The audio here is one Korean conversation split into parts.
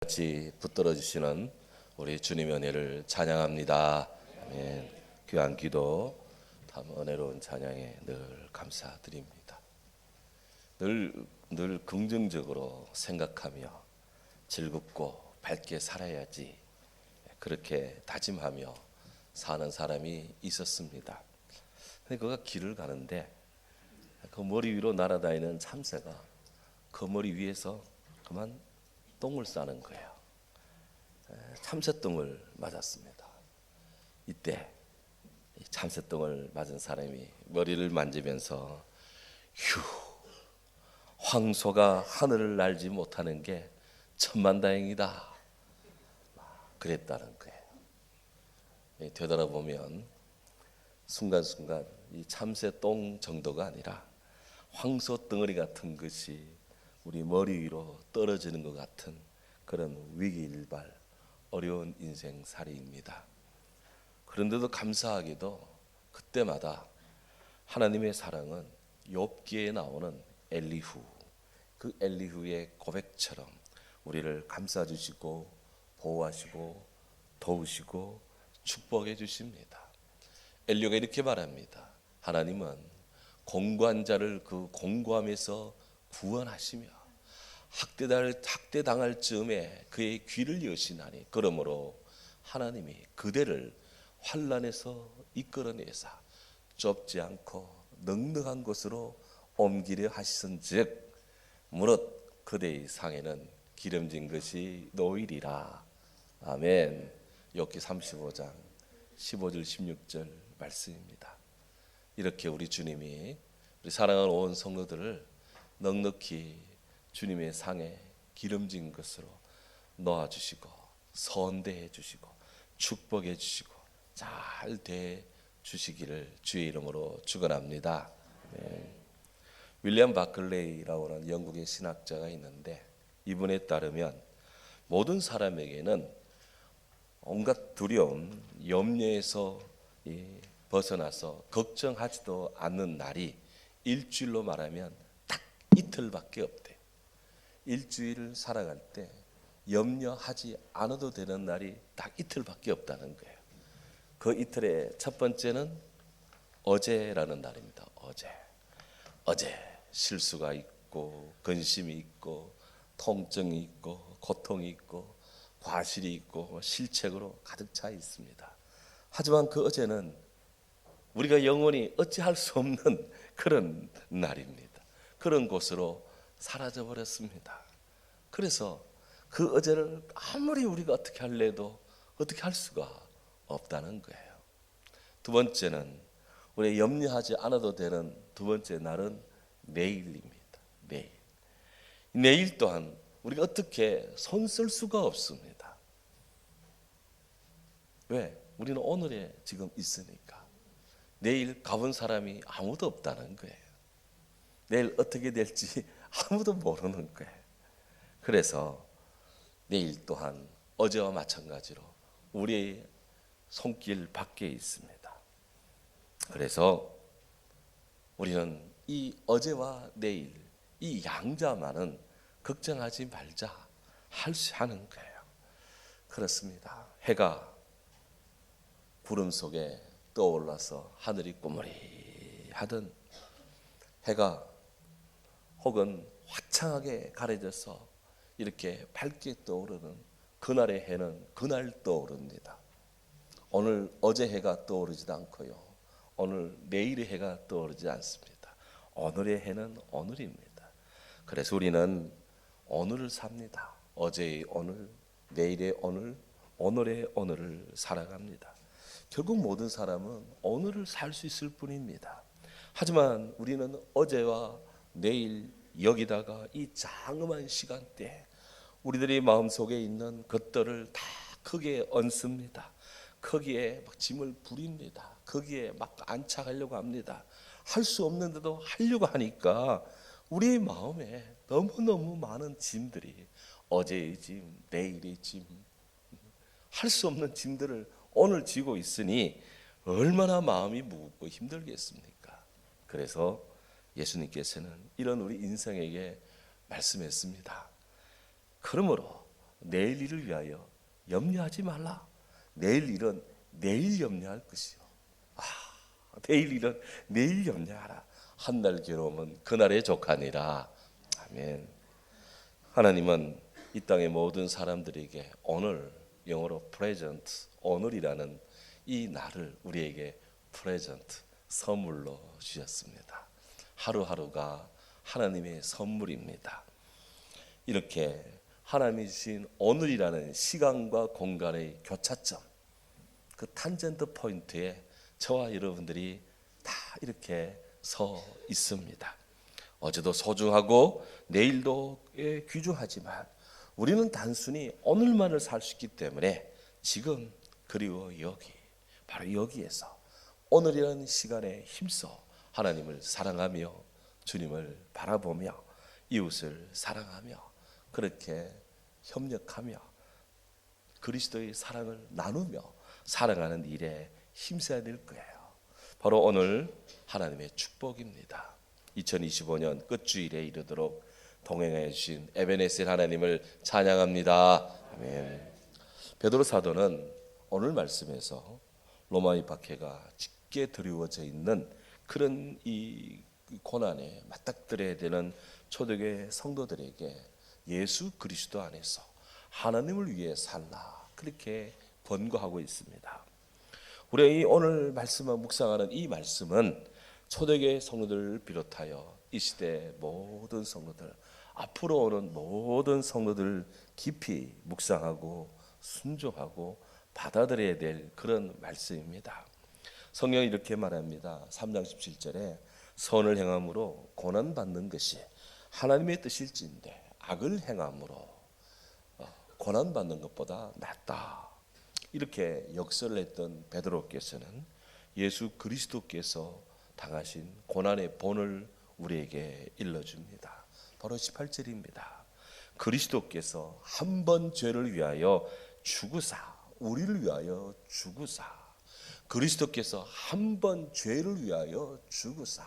같이 붙들어 주시는 우리 주님의 은혜를 찬양합니다. 아멘. 귀한 기도, 참 은혜로운 찬양에 늘 감사드립니다. 늘 긍정적으로 생각하며 즐겁고 밝게 살아야지, 그렇게 다짐하며 사는 사람이 있었습니다. 근데 그가 길을 가는데 그 머리 위로 날아다니는 참새가 그 머리 위에서 그만 똥을 싸는 거예요. 참새똥을 맞았습니다. 이때 참새똥을 맞은 사람이 머리를 만지면서 휴, 황소가 하늘을 날지 못하는 게 천만다행이다, 그랬다는 거예요. 되돌아보면 순간순간 이 참새똥 정도가 아니라 황소 덩어리 같은 것이 우리 머리 위로 떨어지는 것 같은 그런 위기일발 어려운 인생살이입니다. 그런데도 감사하게도 그때마다 하나님의 사랑은 욥기에 나오는 엘리후, 그 엘리후의 고백처럼 우리를 감싸주시고 보호하시고 도우시고 축복해 주십니다. 엘리후가 이렇게 말합니다. 하나님은 공고한 자를 그 공고함에서 구원하시며 학대당할 즈음에 그의 귀를 여시나니 그러므로 하나님이 그대를 환난에서 이끌어내사 좁지 않고 넉넉한 곳으로 옮기려 하시은즉 무릇 그대의 상에는 기름진 것이 놓이리라. 아멘. 욥기 35장 15절 16절 말씀입니다. 이렇게 우리 주님이 우리 사랑하는 온 성도들을 넉넉히 주님의 상에 기름진 것으로 놓아주시고 선대해 주시고 축복해 주시고 잘 대해 주시기를 주의 이름으로 축원합니다. 네. 윌리엄 바클레이라고 하는 영국의 신학자가 있는데 이분에 따르면 모든 사람에게는 온갖 두려움, 염려에서 벗어나서 걱정하지도 않는 날이 일주일로 말하면 딱 이틀밖에 없대. 일주일을 살아갈 때 염려하지 않아도 되는 날이 딱 이틀밖에 없다는 거예요. 그 이틀의 첫 번째는 어제라는 날입니다. 어제 실수가 있고 근심이 있고 통증이 있고 고통이 있고 과실이 있고 실책으로 가득 차 있습니다. 하지만 그 어제는 우리가 영원히 어찌할 수 없는 그런 날입니다. 그런 곳으로 사라져 버렸습니다. 그래서 그 어제를 아무리 우리가 어떻게 할래도 어떻게 할 수가 없다는 거예요. 두 번째는 우리 염려하지 않아도 되는 두 번째 날은 내일입니다. 내일 또한 우리가 어떻게 손 쓸 수가 없습니다. 왜? 우리는 오늘에 지금 있으니까. 내일 가본 사람이 아무도 없다는 거예요. 내일 어떻게 될지 아무도 모르는 거예요. 그래서 내일 또한 어제와 마찬가지로 우리의 손길 밖에 있습니다. 그래서 우리는 이 어제와 내일 이 양자만은 걱정하지 말자 하는 거예요. 그렇습니다. 해가 구름 속에 떠올라서 하늘이 꾸물이하던 해가 혹은 화창하게 가려져서 이렇게 밝게 떠오르는 그날의 해는 그날 떠오릅니다. 오늘 어제 해가 떠오르지도 않고요. 오늘 내일의 해가 떠오르지 않습니다. 오늘의 해는 오늘입니다. 그래서 우리는 오늘을 삽니다. 어제의 오늘, 내일의 오늘, 오늘의 오늘을 살아갑니다. 결국 모든 사람은 오늘을 살 수 있을 뿐입니다. 하지만 우리는 어제와 내일 여기다가 이 장엄한 시간대 우리들의 마음속에 있는 것들을 다 크게 얹습니다. 거기에 막 짐을 부립니다. 거기에 막 안착하려고 합니다. 할 수 없는데도 하려고 하니까 우리 마음에 너무너무 많은 짐들이 어제의 짐, 내일의 짐, 할 수 없는 짐들을 오늘 지고 있으니 얼마나 마음이 무겁고 힘들겠습니까? 그래서 예수님께서는 이런 우리 인생에게 말씀했습니다. 그러므로 내일 일을 위하여 염려하지 말라. 내일 일은 내일 염려할 것이요. 내일 일은 내일 염려하라. 한 날 괴로움은 그날의 족하니라. 아멘. 하나님은 이 땅의 모든 사람들에게 오늘, 영어로 present, 오늘이라는 이 날을 우리에게 present, 선물로 주셨습니다. 하루하루가 하나님의 선물입니다. 이렇게 하나님이 주신 오늘이라는 시간과 공간의 교차점, 그 탄젠트 포인트에 저와 여러분들이 다 이렇게 서 있습니다. 어제도 소중하고 내일도 귀중하지만 우리는 단순히 오늘만을 살 수 있기 때문에 지금 그리고 여기, 바로 여기에서 오늘이라는 시간에 힘써 하나님을 사랑하며 주님을 바라보며 이웃을 사랑하며 그렇게 협력하며 그리스도의 사랑을 나누며 살아가는 일에 힘써야 될 거예요. 바로 오늘 하나님의 축복입니다. 2025년 끝주일에 이르도록 동행해 주신 에베네셀 하나님을 찬양합니다. 아멘. 베드로 사도는 오늘 말씀에서 로마의 박해가 짙게 드리워져 있는 그런 이 고난에 맞닥뜨려야 되는 초대교회 성도들에게 예수 그리스도 안에서 하나님을 위해 살라, 그렇게 권고하고 있습니다. 우리 오늘 말씀을 묵상하는 이 말씀은 초대교회 성도들을 비롯하여 이 시대 모든 성도들, 앞으로 오는 모든 성도들을 깊이 묵상하고 순종하고 받아들여야 될 그런 말씀입니다. 성경이 이렇게 말합니다. 3장 17절에 선을 행함으로 고난받는 것이 하나님의 뜻일진데 악을 행함으로 고난받는 것보다 낫다. 이렇게 역설을 했던 베드로께서는 예수 그리스도께서 당하신 고난의 본을 우리에게 일러줍니다. 바로 18절입니다. 그리스도께서 한 번 죄를 위하여 죽으사, 우리를 위하여 죽으사, 그리스도께서 한 번 죄를 위하여 죽으사,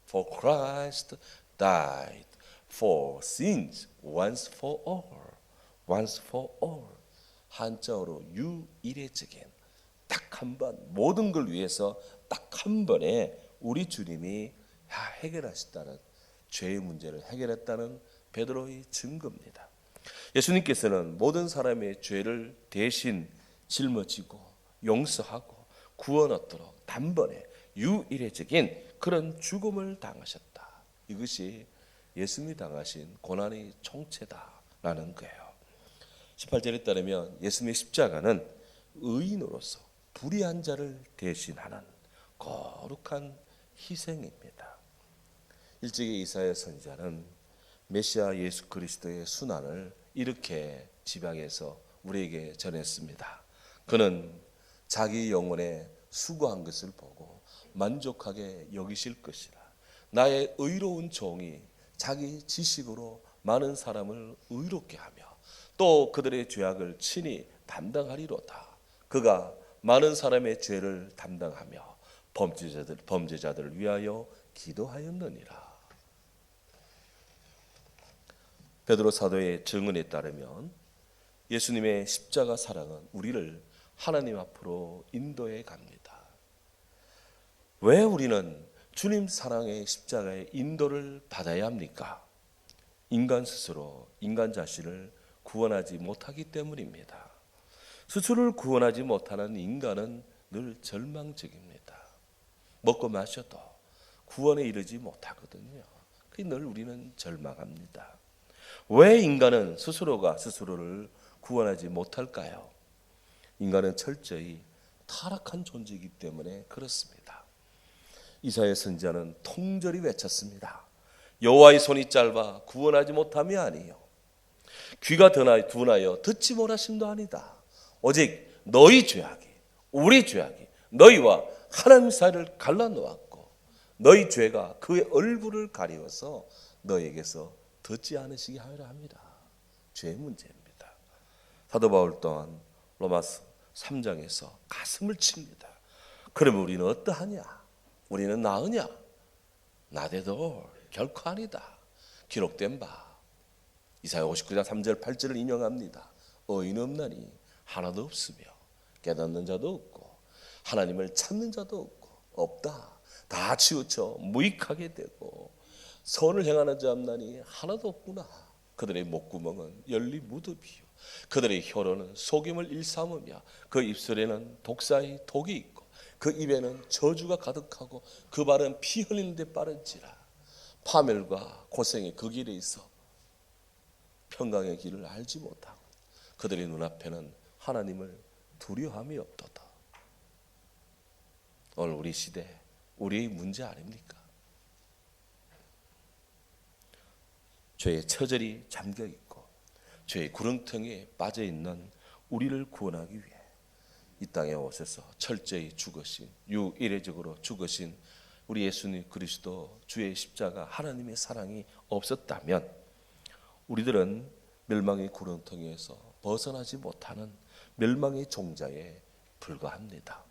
For Christ died for sins once for all, once for all. 한자어로 유일해적인 딱 한 번, 모든 걸 위해서 딱 한 번에 우리 주님이 해결하셨다는, 죄의 문제를 해결했다는 베드로의 증거입니다. 예수님께서는 모든 사람의 죄를 대신 짊어지고 용서하고 구원 얻도록 단번에 유일해적인 그런 죽음을 당하셨다. 이것이 예수님이 당하신 고난의 총체다라는 거예요. 18절에 따르면 예수님의 십자가는 의인으로서 불의한 자를 대신하는 거룩한 희생입니다. 일찍이 이사야 선지자는 메시아 예수 그리스도의 순환을 이렇게 지방에서 우리에게 전했습니다. 그는 자기 영혼에 수고한 것을 보고 만족하게 여기실 것이라. 나의 의로운 종이 자기 지식으로 많은 사람을 의롭게 하며 또 그들의 죄악을 친히 담당하리로다. 그가 많은 사람의 죄를 담당하며 범죄자들을 위하여 기도하였느니라. 베드로 사도의 증언에 따르면 예수님의 십자가 사랑은 우리를 하나님 앞으로 인도해 갑니다. 왜 우리는 주님 사랑의 십자가의 인도를 받아야 합니까? 인간 스스로 인간 자신을 구원하지 못하기 때문입니다. 스스로를 구원하지 못하는 인간은 늘 절망적입니다. 먹고 마셔도 구원에 이르지 못하거든요. 늘 우리는 절망합니다. 왜 인간은 스스로가 스스로를 구원하지 못할까요? 인간은 철저히 타락한 존재이기 때문에 그렇습니다. 이사야 선지자는 통절히 외쳤습니다. 여호와의 손이 짧아 구원하지 못함이 아니요 귀가 둔하여 듣지 못하심도 아니다. 오직 너희 죄악이, 우리 죄악이 너희와 하나님 사이를 갈라놓았고 너희 죄가 그의 얼굴을 가리워서 너희에게서 듣지 않으시게 하리라 합니다. 죄의 문제입니다. 사도 바울 또한 로마서 3장에서 가슴을 칩니다. 그러면 우리는 어떠하냐? 우리는 나으냐? 나대도 결코 아니다. 기록된 바 이사야 59장 3절 8절을 인용합니다. 의인 없나니 하나도 없으며 깨닫는 자도 없고 하나님을 찾는 자도 없고 없다. 다 치우쳐 무익하게 되고 선을 행하는 자 없나니 하나도 없구나. 그들의 목구멍은 열리 무덤이요 그들의 혀로는 속임을 일삼으며 그 입술에는 독사의 독이 있고 그 입에는 저주가 가득하고 그 발은 피 흘리는 데 빠른지라. 파멸과 고생이 그 길에 있어 평강의 길을 알지 못하고 그들의 눈앞에는 하나님을 두려움이 없도다. 오늘 우리 시대 우리의 문제 아닙니까? 죄의 처절히 잠겨있고 죄의 구렁텅이에 빠져있는 우리를 구원하기 위해 이 땅에 오셔서 철저히 죽으신 유일회적으로 죽으신 우리 예수님 그리스도 주의 십자가 하나님의 사랑이 없었다면 우리들은 멸망의 구렁텅이에서 벗어나지 못하는 멸망의 종자에 불과합니다.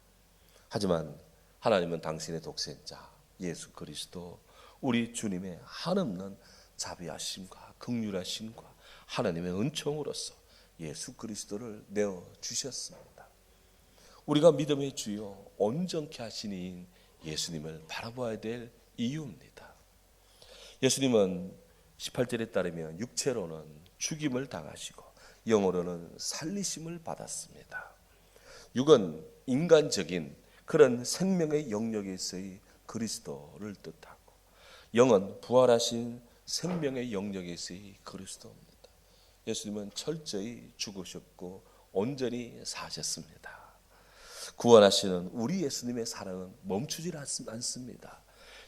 하지만 하나님은 당신의 독생자 예수 그리스도 우리 주님의 한없는 자비하심과 긍휼하심과 하나님의 은총으로서 예수 그리스도를 내어주셨습니다. 우리가 믿음의 주요 온전케 하시니 예수님을 바라봐야 될 이유입니다. 예수님은 18절에 따르면 육체로는 죽임을 당하시고 영으로는 살리심을 받았습니다. 육은 인간적인 그런 생명의 영역에서의 그리스도를 뜻하고 영은 부활하신 생명의 영역에서의 그리스도입니다. 예수님은 철저히 죽으셨고 온전히 사셨습니다. 구원하시는 우리 예수님의 사랑은 멈추지 않습니다.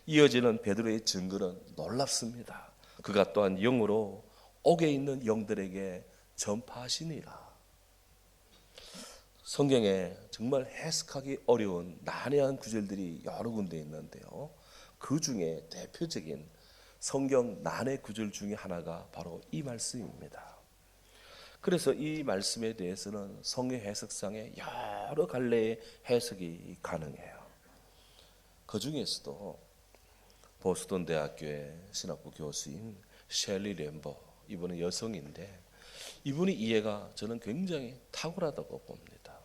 이어지는 베드로의 증거는 놀랍습니다. 그가 또한 영으로 옥에 있는 영들에게 전파하시니라. 성경에 정말 해석하기 어려운 난해한 구절들이 여러 군데 있는데요. 그 중에 대표적인 성경 난해 구절 중에 하나가 바로 이 말씀입니다. 그래서 이 말씀에 대해서는 성경 해석상에 여러 갈래의 해석이 가능해요. 그 중에서도 보스턴 대학교의 신학부 교수인 셸리 램버, 이분은 여성인데 이분이 이해가 저는 굉장히 탁월하다고 봅니다.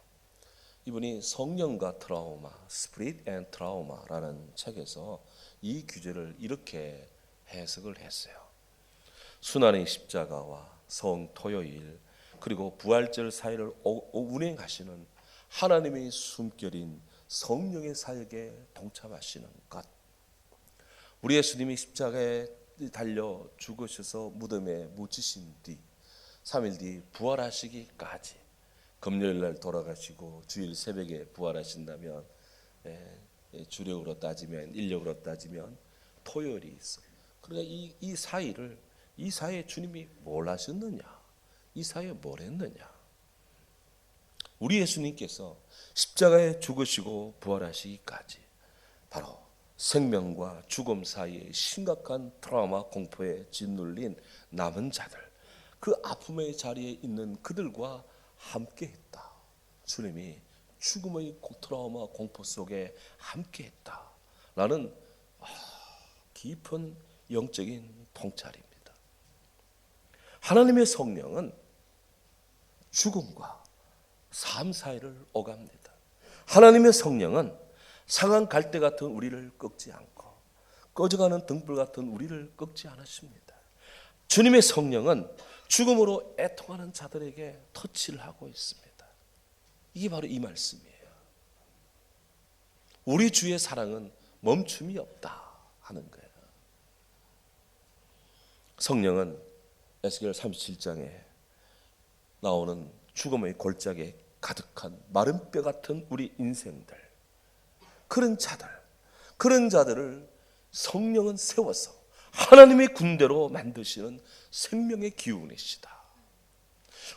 이분이 성령과 트라우마, 스피릿 앤 트라우마라는 책에서 이 규제를 이렇게 해석을 했어요. 순환의 십자가와 성토요일 그리고 부활절 사이를 운행하시는 하나님의 숨결인 성령의 사역에 동참하시는 것, 우리 예수님이 십자가에 달려 죽으셔서 무덤에 묻히신 뒤 3일 뒤 부활하시기까지 금요일날 돌아가시고 주일 새벽에 부활하신다면 주력으로 따지면 인력으로 따지면 토요일이 있어요. 그러니까 이 사이에 주님이 뭘 하셨느냐, 이 사이에 뭘 했느냐. 우리 예수님께서 십자가에 죽으시고 부활하시기까지 바로 생명과 죽음 사이에 심각한 트라우마 공포에 짓눌린 남은 자들, 그 아픔의 자리에 있는 그들과 함께 했다. 주님이 죽음의 트라우마 공포 속에 함께 했다 라는 깊은 영적인 통찰입니다. 하나님의 성령은 죽음과 삶 사이를 오갑니다. 하나님의 성령은 상한 갈대 같은 우리를 꺾지 않고 꺼져가는 등불 같은 우리를 꺾지 않으십니다. 주님의 성령은 죽음으로 애통하는 자들에게 터치를 하고 있습니다. 이게 바로 이 말씀이에요. 우리 주의 사랑은 멈춤이 없다 하는 거예요. 성령은 에스겔 37장에 나오는 죽음의 골짜기에 가득한 마른 뼈 같은 우리 인생들, 그런 자들을 성령은 세워서 하나님의 군대로 만드시는 생명의 기운이시다.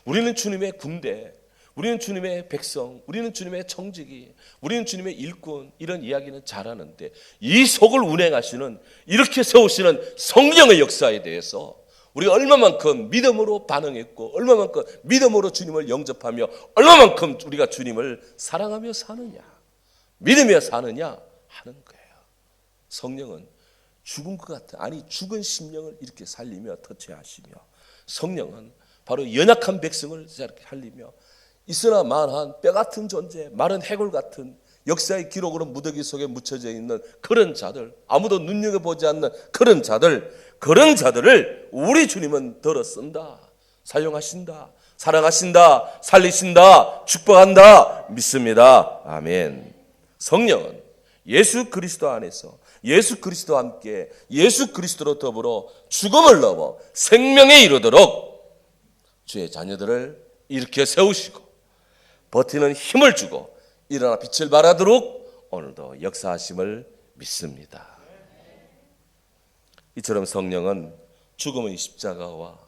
우리는 주님의 군대, 우리는 주님의 백성, 우리는 주님의 청지기, 우리는 주님의 일꾼, 이런 이야기는 잘하는데 이 속을 운행하시는, 이렇게 세우시는 성령의 역사에 대해서 우리가 얼마만큼 믿음으로 반응했고 얼마만큼 믿음으로 주님을 영접하며 얼마만큼 우리가 주님을 사랑하며 사느냐, 믿으며 사느냐 하는 거예요. 성령은 죽은 것 같은, 아니 죽은 심령을 이렇게 살리며 터치하시며, 성령은 바로 연약한 백성을 살리며 있으나 만한 뼈 같은 존재, 마른 해골 같은 역사의 기록으로 무더기 속에 묻혀져 있는 그런 자들, 아무도 눈여겨보지 않는 그런 자들을 우리 주님은 들어 쓴다, 사용하신다, 사랑하신다, 살리신다, 축복한다, 믿습니다. 아멘. 성령은 예수 그리스도 안에서 예수 그리스도와 함께 예수 그리스도로 더불어 죽음을 넘어 생명에 이르도록 주의 자녀들을 일으켜 세우시고 버티는 힘을 주고 일어나 빛을 발하도록 오늘도 역사하심을 믿습니다. 이처럼 성령은 죽음의 십자가와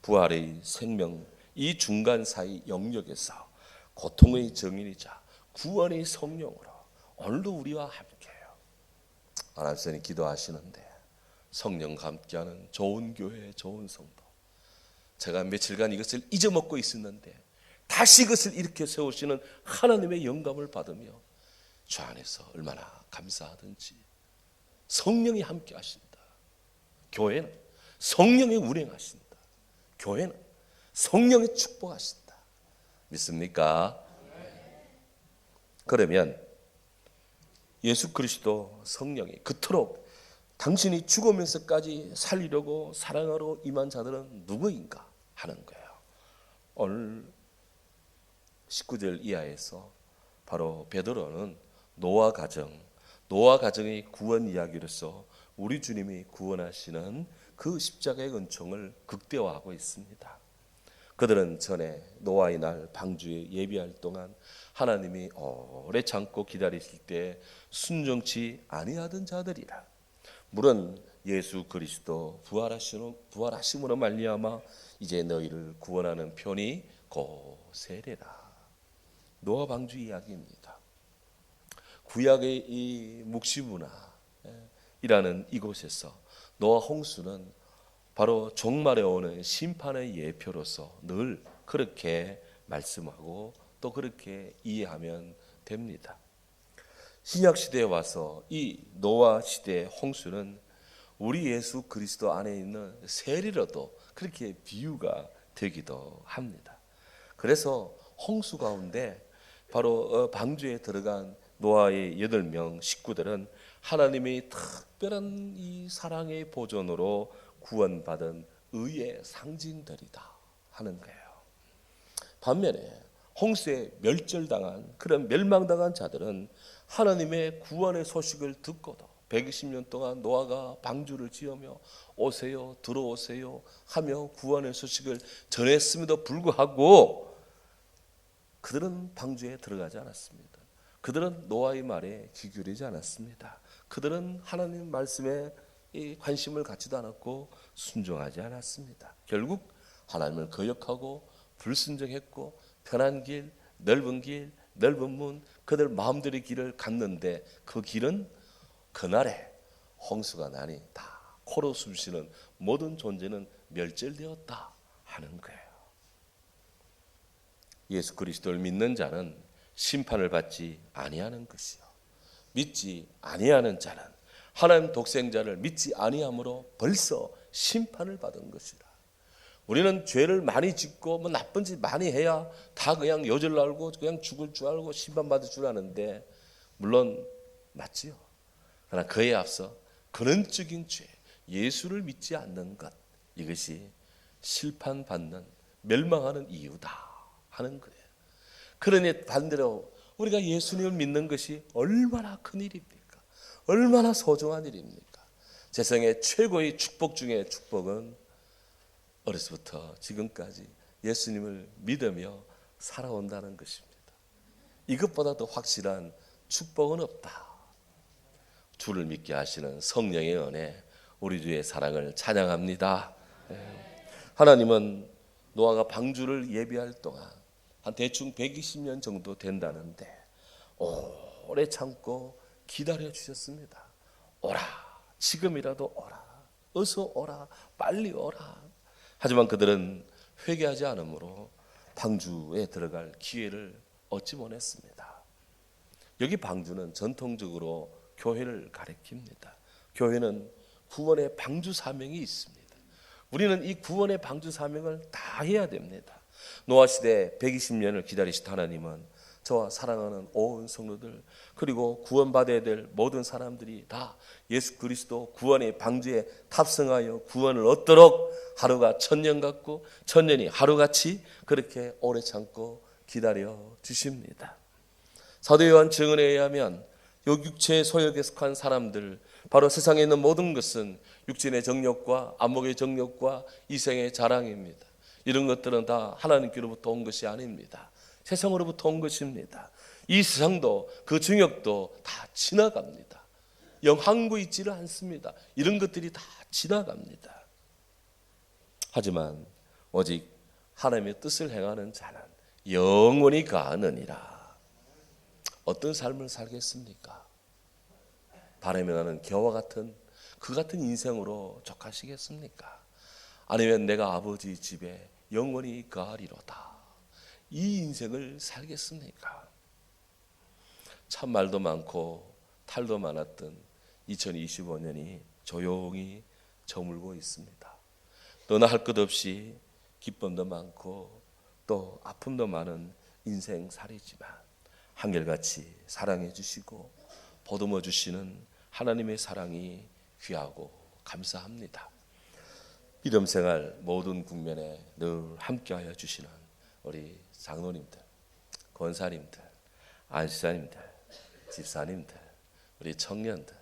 부활의 생명, 이 중간 사이 영역에서 고통의 정인이자 구원의 성령으로 오늘도 우리와 함께해요. 아나운서님 기도하시는데 성령과 함께하는 좋은 교회, 좋은 성도, 제가 며칠간 이것을 잊어먹고 있었는데 다시 이것을 일으켜 세우시는 하나님의 영감을 받으며 주 안에서 얼마나 감사하든지 성령이 함께 하신다. 교회는 성령이 운행하신다. 교회는 성령이 축복하신다. 믿습니까? 그러면 예수 그리스도 성령이 그토록 당신이 죽으면서까지 살리려고 사랑하러 임한 자들은 누구인가 하는 거예요. 오늘 19절 이하에서 바로 베드로는 노아 가정의 구원 이야기로서 우리 주님이 구원하시는 그 십자가의 은총을 극대화하고 있습니다. 그들은 전에 노아의 날 방주에 예비할 동안 하나님이 오래 참고 기다리실 때 순종치 아니하던 자들이라. 물은 예수 그리스도 부활하심으로 말미암아 이제 너희를 구원하는 편이 고세례라. 노아 방주 이야기입니다. 구약의 이 묵시문화이라는 이곳에서 노아 홍수는 바로 종말에 오는 심판의 예표로서 늘 그렇게 말씀하고 또 그렇게 이해하면 됩니다. 신약 시대에 와서 이 노아 시대의 홍수는 우리 예수 그리스도 안에 있는 세리로도 그렇게 비유가 되기도 합니다. 그래서 홍수 가운데 바로 방주에 들어간 노아의 8명 식구들은 하나님의 특별한 이 사랑의 보존으로 구원받은 의의 상징들이다 하는 거예요. 반면에 홍수에 멸절당한 그런 멸망당한 자들은 하나님의 구원의 소식을 듣고도 120년 동안 노아가 방주를 지으며 오세요 들어오세요 하며 구원의 소식을 전했음에도 불구하고 그들은 방주에 들어가지 않았습니다. 그들은 노아의 말에 귀 기울이지 않았습니다. 그들은 하나님 말씀에 관심을 갖지도 않았고 순종하지 않았습니다. 결국 하나님을 거역하고 불순종했고 편한 길, 넓은 문, 그들 마음대로의 길을 갔는데 그 길은 그날에 홍수가 나니 다 코로 숨쉬는 모든 존재는 멸절되었다 하는 거예요. 예수 그리스도를 믿는 자는 심판을 받지 아니하는 것이요, 믿지 아니하는 자는 하나님 독생자를 믿지 아니함으로 벌써 심판을 받은 것이라. 우리는 죄를 많이 짓고 뭐 나쁜 짓 많이 해야 다 그냥 여절로 알고 그냥 죽을 줄 알고 심판받을 줄 아는데, 물론 맞지요. 그러나 그에 앞서 근원적인 죄, 예수를 믿지 않는 것, 이것이 심판받는 멸망하는 이유다 하는 거예요. 그러니 반대로 우리가 예수님을 믿는 것이 얼마나 큰 일입니까? 얼마나 소중한 일입니까? 세상의 최고의 축복 중에 축복은 어려서부터 지금까지 예수님을 믿으며 살아온다는 것입니다. 이것보다 더 확실한 축복은 없다. 주를 믿게 하시는 성령의 은혜, 우리 주의 사랑을 찬양합니다. 하나님은 노아가 방주를 예비할 동안 한 대충 120년 정도 된다는데 오래 참고 기다려 주셨습니다. 오라, 지금이라도 오라, 어서 오라, 빨리 오라. 하지만 그들은 회개하지 않으므로 방주에 들어갈 기회를 얻지 못했습니다. 여기 방주는 전통적으로 교회를 가리킵니다. 교회는 구원의 방주 사명이 있습니다. 우리는 이 구원의 방주 사명을 다 해야 됩니다. 노아 시대 120년을 기다리신 하나님은 저와 사랑하는 온 성도들 그리고 구원받아야 될 모든 사람들이 다 예수 그리스도 구원의 방주에 탑승하여 구원을 얻도록 하루가 천년 같고 천년이 하루같이 그렇게 오래 참고 기다려 주십니다. 사도 요한 증언에 의하면 요 육체의 소욕에 속한 사람들 바로 세상에 있는 모든 것은 육신의 정욕과 안목의 정욕과 이생의 자랑입니다. 이런 것들은 다 하나님께로부터 온 것이 아닙니다. 세상으로부터 온 것입니다. 이 세상도 그 정욕도 다 지나갑니다. 영항구 있지를 않습니다. 이런 것들이 다 지나갑니다. 하지만 오직 하나님의 뜻을 행하는 자는 영원히 가느니라. 어떤 삶을 살겠습니까? 바람이 나는 겨와 같은 그 같은 인생으로 족하시겠습니까? 아니면 내가 아버지 집에 영원히 가리로다. 이 인생을 살겠습니까? 참 말도 많고 탈도 많았던 2025년이 조용히 저물고 있습니다. 너나 할 것 없이 기쁨도 많고 또 아픔도 많은 인생살이지만 한결같이 사랑해 주시고 보듬어 주시는 하나님의 사랑이 귀하고 감사합니다. 믿음 생활 모든 국면에 늘 함께하여 주시는 우리 장로님들, 권사님들, 안시자님들, 집사님들, 우리 청년들,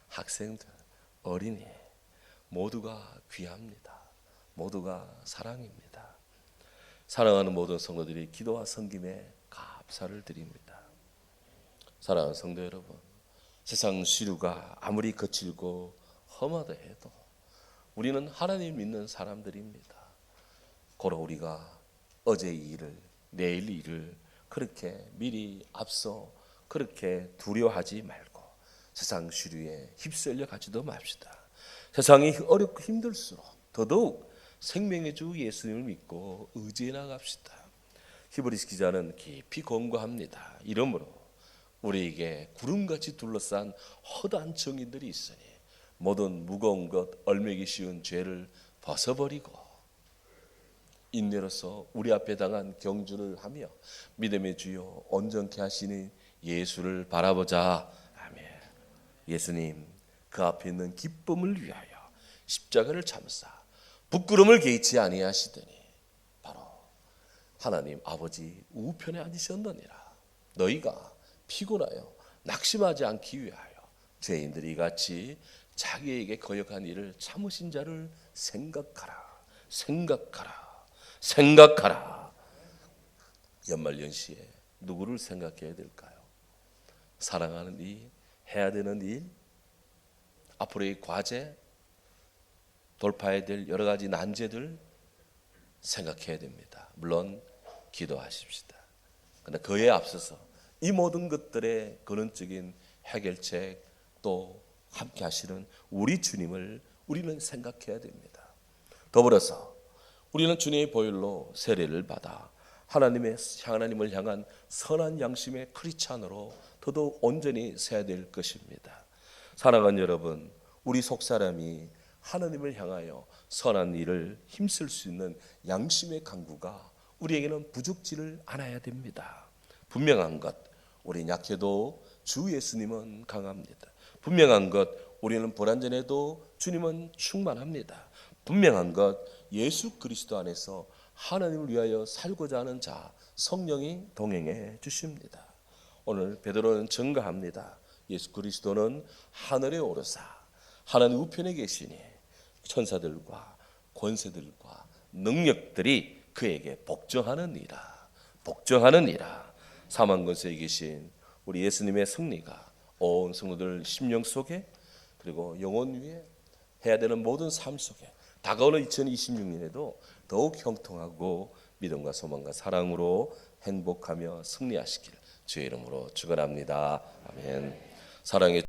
학생들, 어린이 모두가 귀합니다. 모두가 사랑입니다. 사랑하는 모든 성도들이 기도와 섬김에 감사를 드립니다. 사랑하는 성도 여러분, 세상 시류가 아무리 거칠고 험하다 해도 우리는 하나님 믿는 사람들입니다. 고로 우리가 어제의 일을 내일 일을 그렇게 미리 앞서 그렇게 두려워하지 말고 세상 시류에 휩쓸려 가지도 맙시다. 세상이 어렵고 힘들수록 더더욱 생명의 주 예수님을 믿고 의지해 나갑시다. 히브리서 기자는 깊이 권고합니다. 이러므로 우리에게 구름같이 둘러싼 허다한 정인들이 있으니 모든 무거운 것 얼매기 쉬운 죄를 벗어버리고 인내로서 우리 앞에 당한 경주를 하며 믿음의 주요 온전케 하시는 예수를 바라보자. 아멘. 예수님 그 앞에 있는 기쁨을 위하여 십자가를 참사 부끄러움을 개의치 아니하시더니 바로 하나님 아버지 우편에 앉으셨느니라. 너희가 피곤하여 낙심하지 않기 위하여 죄인들이 같이 자기에게 거역한 일을 참으신 자를 생각하라. 연말연시에 누구를 생각해야 될까요? 사랑하는 일, 해야 되는 일, 앞으로의 과제, 돌파해야 될 여러 가지 난제들 생각해야 됩니다. 물론 기도하십시다. 그러나 그에 앞서서 이 모든 것들의 근원적인 해결책 또 함께 하시는 우리 주님을 우리는 생각해야 됩니다. 더불어서 우리는 주님의 보혈로 세례를 받아 하나님을 향한 선한 양심의 크리스찬으로 더더욱 온전히 서야 될 것입니다. 사랑하는 여러분, 우리 속사람이 하나님을 향하여 선한 일을 힘쓸 수 있는 양심의 강구가 우리에게는 부족지를 않아야 됩니다. 분명한 것, 우린 약해도 주 예수님은 강합니다. 분명한 것, 우리는 불완전해도 주님은 충만합니다. 분명한 것, 예수 그리스도 안에서 하나님을 위하여 살고자 하는 자 성령이 동행해 주십니다. 오늘 베드로는 증거합니다. 예수 그리스도는 하늘에 오르사 하나님 우편에 계시니 천사들과 권세들과 능력들이 그에게 복종하느니라. 사망 권세에 계신 우리 예수님의 승리가 온 성도들 심령 속에 그리고 영혼 위에 해야 되는 모든 삶 속에 다가오는 2026년에도 더욱 형통하고 믿음과 소망과 사랑으로 행복하며 승리하시길 주의 이름으로 축원합니다. 아멘. 사랑의